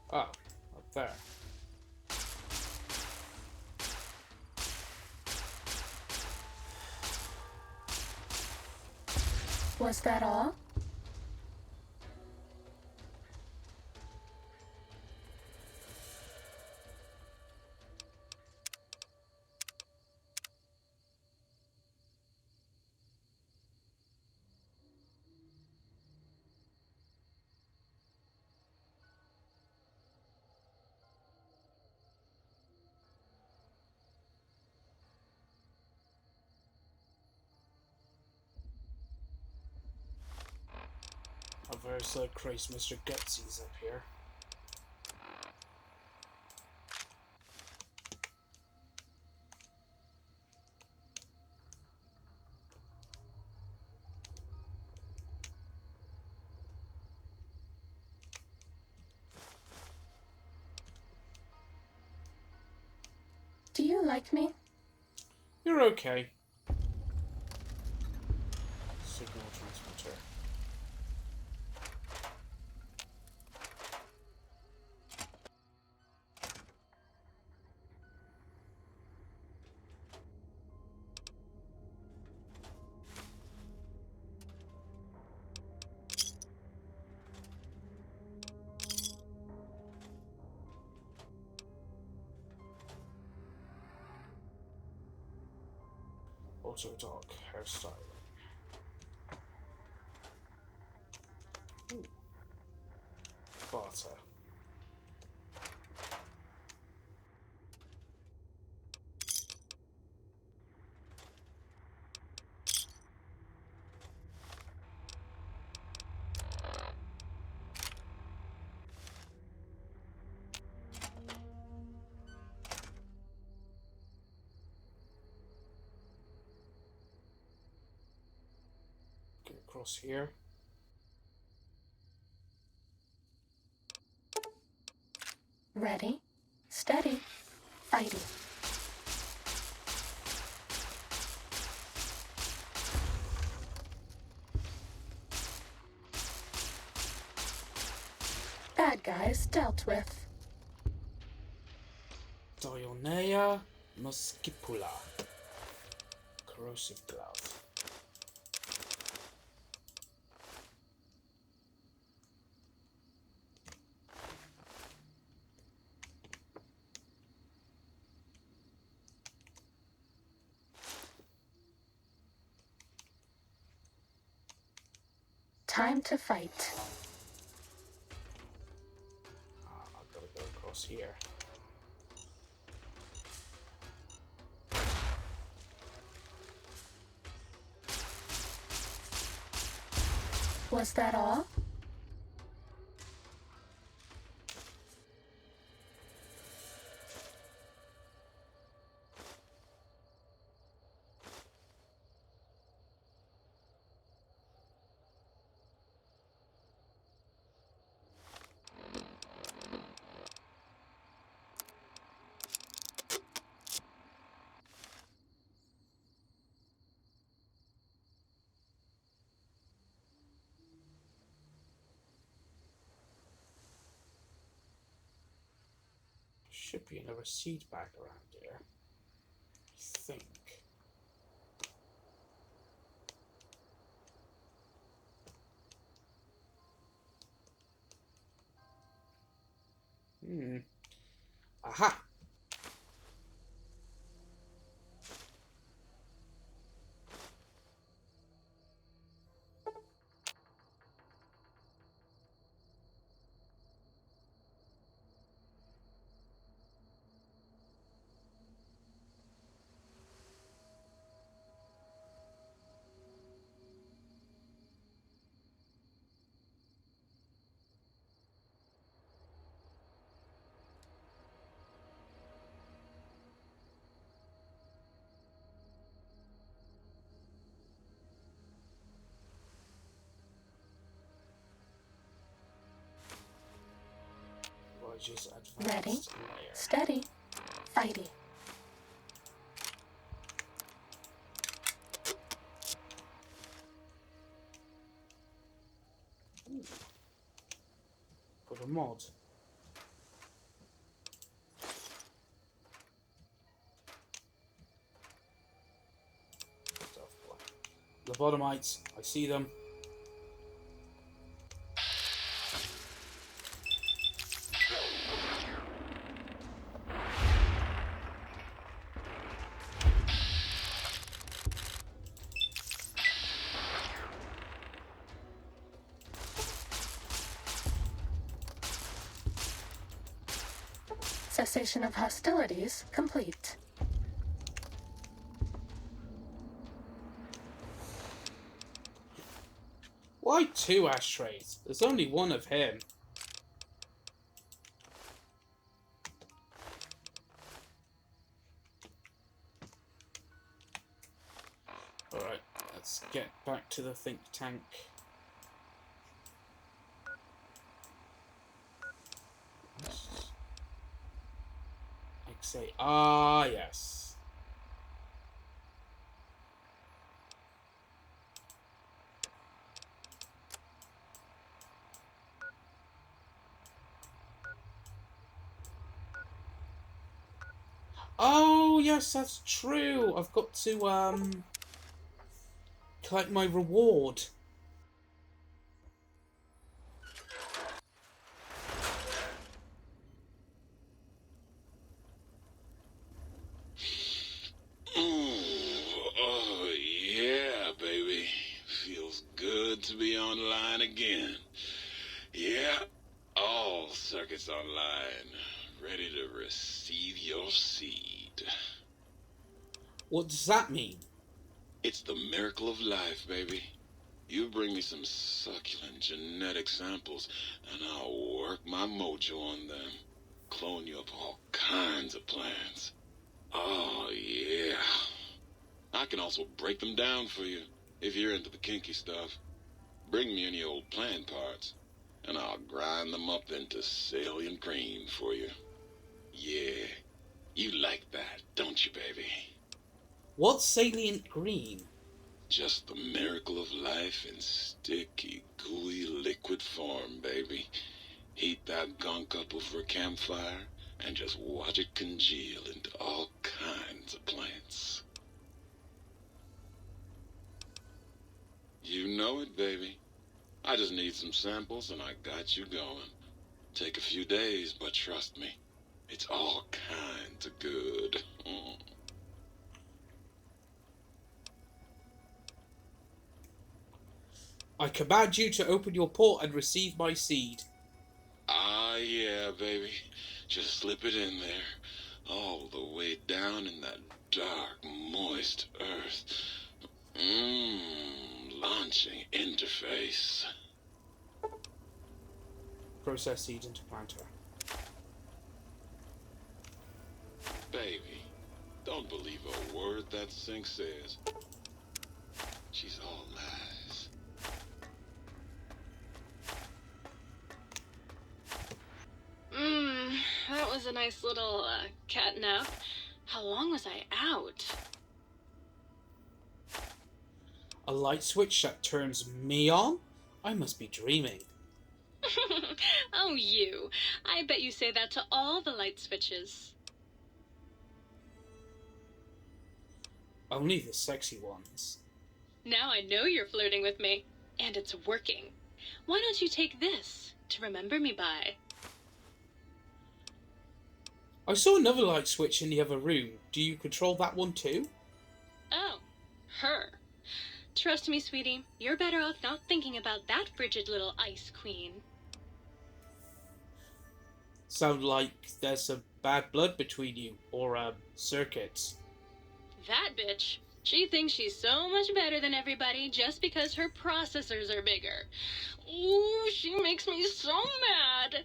Oh, up there. Was that all? A very slow crazy Mr. Gutsy's up here. Do you like me? You're okay. Signal transmitter. Auto dog hairstyle. Ooh. across here. Ready, steady, fighting. Bad guys dealt with. Dionea muscipula. Corrosive glove. Time to fight. I've got to go across here. Was that all? Should be another seed bag around here, I think. Aha! Just advanced Ready, layer. steady, fighting. Put a mod. Lobotomites, I see them. Cessation of hostilities complete. Why 2 ashtrays? There's only one of him. Alright, let's get back to the think tank. Say, yes. Oh, yes, that's true. I've got to, collect my reward. Oh, yeah, baby. Feels good to be online again. Yeah, all circuits online. Ready to receive your seed. What does that mean? It's the miracle of life, baby. You bring me some succulent genetic samples, and I'll work my mojo on them. Clone you up all kinds of plants. Oh, yeah. I can also break them down for you, if you're into the kinky stuff. Bring me any old plant parts, and I'll grind them up into salient green for you. Yeah, you like that, don't you, baby? What's salient green? Just the miracle of life in sticky, gooey liquid form, baby. Heat that gunk up over a campfire, and just watch it congeal into all kinds of plants. You know it, baby. I just need some samples, and I got you going. Take a few days, but trust me, it's all kinds of good. I command you to open your port and receive my seed. Ah, yeah, baby. Just slip it in there, all the way down in that dark, moist earth. Launching interface. Process seed into planter. Baby, don't believe a word that Sync says. She's all lies. That was a nice little cat nap. How long was I out? A light switch that turns me on? I must be dreaming. Oh, you. I bet you say that to all the light switches. Only the sexy ones. Now I know you're flirting with me. And it's working. Why don't you take this to remember me by? I saw another light switch in the other room. Do you control that one too? Oh, her. Trust me, sweetie, you're better off not thinking about that frigid little ice queen. Sound like there's some bad blood between you, or, circuits. That bitch. She thinks she's so much better than everybody just because her processors are bigger. Ooh, she makes me so mad.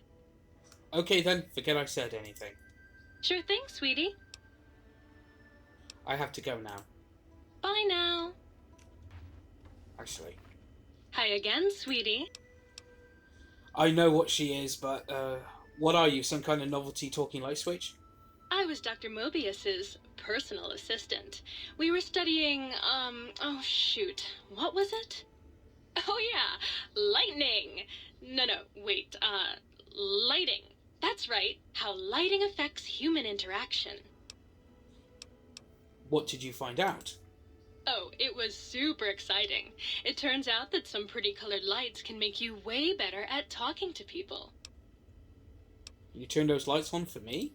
Okay then, forget I said anything. Sure thing, sweetie. I have to go now. Bye now. Actually. Hi again, sweetie. I know what she is, but, what are you, some kind of novelty talking light switch? I was Dr. Mobius's personal assistant. We were studying, oh shoot, what was it? Oh yeah, lightning. No, wait, lighting. That's right, how lighting affects human interaction. What did you find out? Oh, it was super exciting. It turns out that some pretty colored lights can make you way better at talking to people. You turned those lights on for me?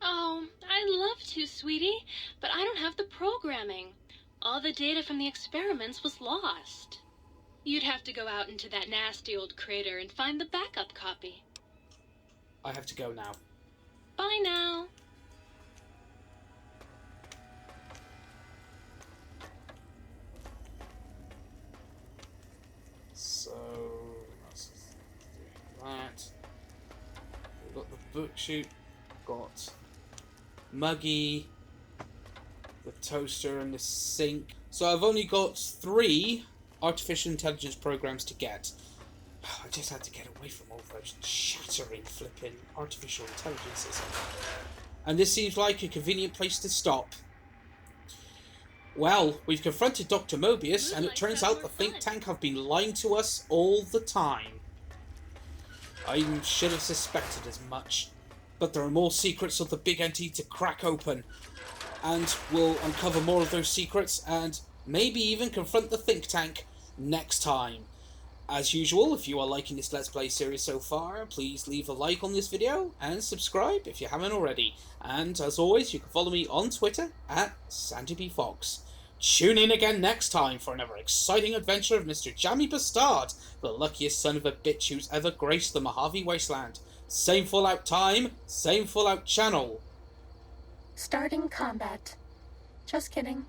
Oh, I'd love to, sweetie, but I don't have the programming. All the data from the experiments was lost. You'd have to go out into that nasty old crater and find the backup copy. I have to go now. Bye now. So, let's do that. We've got the book chute, got Muggy, the toaster, and the sink. So I've only got 3 artificial intelligence programs to get. I just had to get away from all those chattering, flipping artificial intelligences. And this seems like a convenient place to stop. Well, we've confronted Dr. Mobius, and it turns out the think tank have been lying to us all the time. I should have suspected as much. But there are more secrets of the big entity to crack open. And we'll uncover more of those secrets, and maybe even confront the think tank next time. As usual, if you are liking this Let's Play series so far, please leave a like on this video, and subscribe if you haven't already. And as always, you can follow me on Twitter at SandyBFox. Tune in again next time for another exciting adventure of Mr. Jammy B'Stard, the luckiest son of a bitch who's ever graced the Mojave Wasteland. Same Fallout time, same Fallout channel. Starting combat. Just kidding.